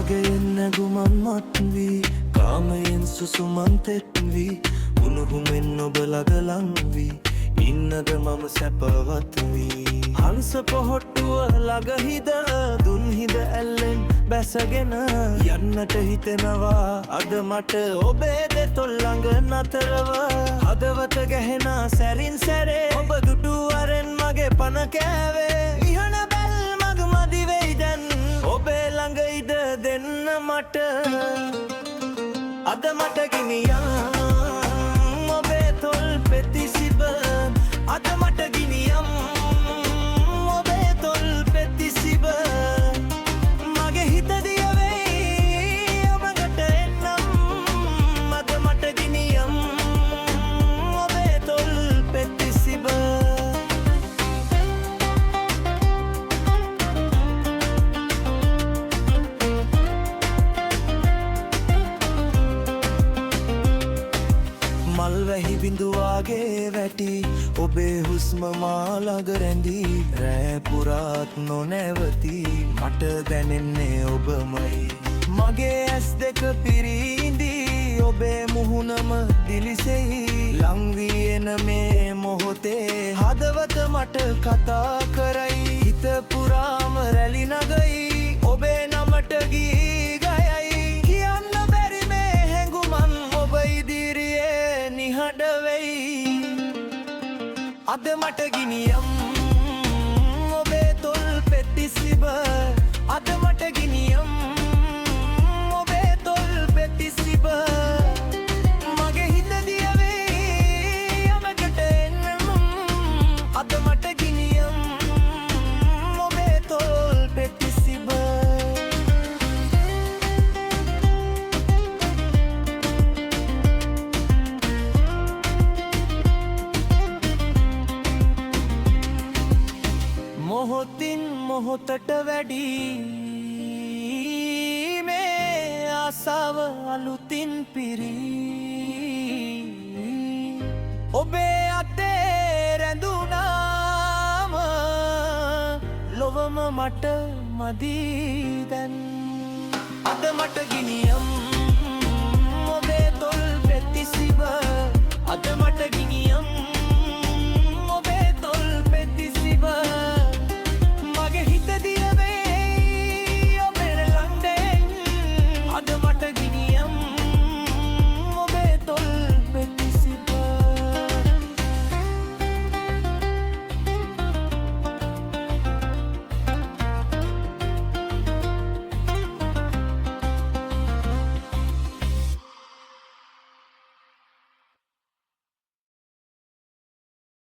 මගෙන් නැගුමන් මත්වී කාමයෙන් සුසුමන් තෙත්වී උණුහුමෙන් ඔබ ළඟ වී ඉන්නද මම සැපවත් වී හංස පොහොට්ටුව ළඟහිද දුන්හිද ඇල්ලෙන් බැසගෙන යන්නට හිතෙනවා අද මට ඔබේ දෙතොල් ළඟ නතරව හදවත ගැහෙන සැරින් සැරේ ඔබ දුටුවරෙන් මගේ පන කෑවේ ඉහන බැල් මග මදි වෙයි දැන් ඔබේ ළඟ ඉද දෙන්න මට අද මට ගිනියම් ඔබේ තොල් පෙති සිබ අද මට ගිනියම් ඔබේ තොල් පෙති සිබ මගේ හිත දිය වෙයි ඔබකට එන්නම් අද මට ගිනියම් ඔබේ තොල් පෙති සිබ මල් වැහි බිඳුවාගේ වැටි ඔබේ හුස්ම මා ළඟ රැඳී රෑ පුරාත් නොනැවති මට දැනෙන්නේ ඔබමයි මගේ ඇස් දෙක පිරිඳී ඔබේ මුහුණම දිලිසෙයි ලං වී එන මේ මොහොතේ හදවත මට කතා කරයි හිත පුරාම රැලි නගයි ඔබේ නමට ගී ගයයි කියන්න බැරි මේ හැඟුමන් ඔබ ඉදිරියේ නිහඬ වෙයි අද මට ගිනියම් ඔබේ තොල් පෙති සිබ අද මට ගිනියම් ඔබේ තොල් පෙති සිබ මගේ හිත දිය වෙයි යමකට එන්නම් අද මට ගිනියම් ඔබේ තොල් පෙති සිබ මොහොතින් මොහොතට වැඩි මේ ආසාව අලුතින් පිරී ඔබේ අතේ රැඳුනාම ලොවම මට මදි දැන් අද මට ගිනියම්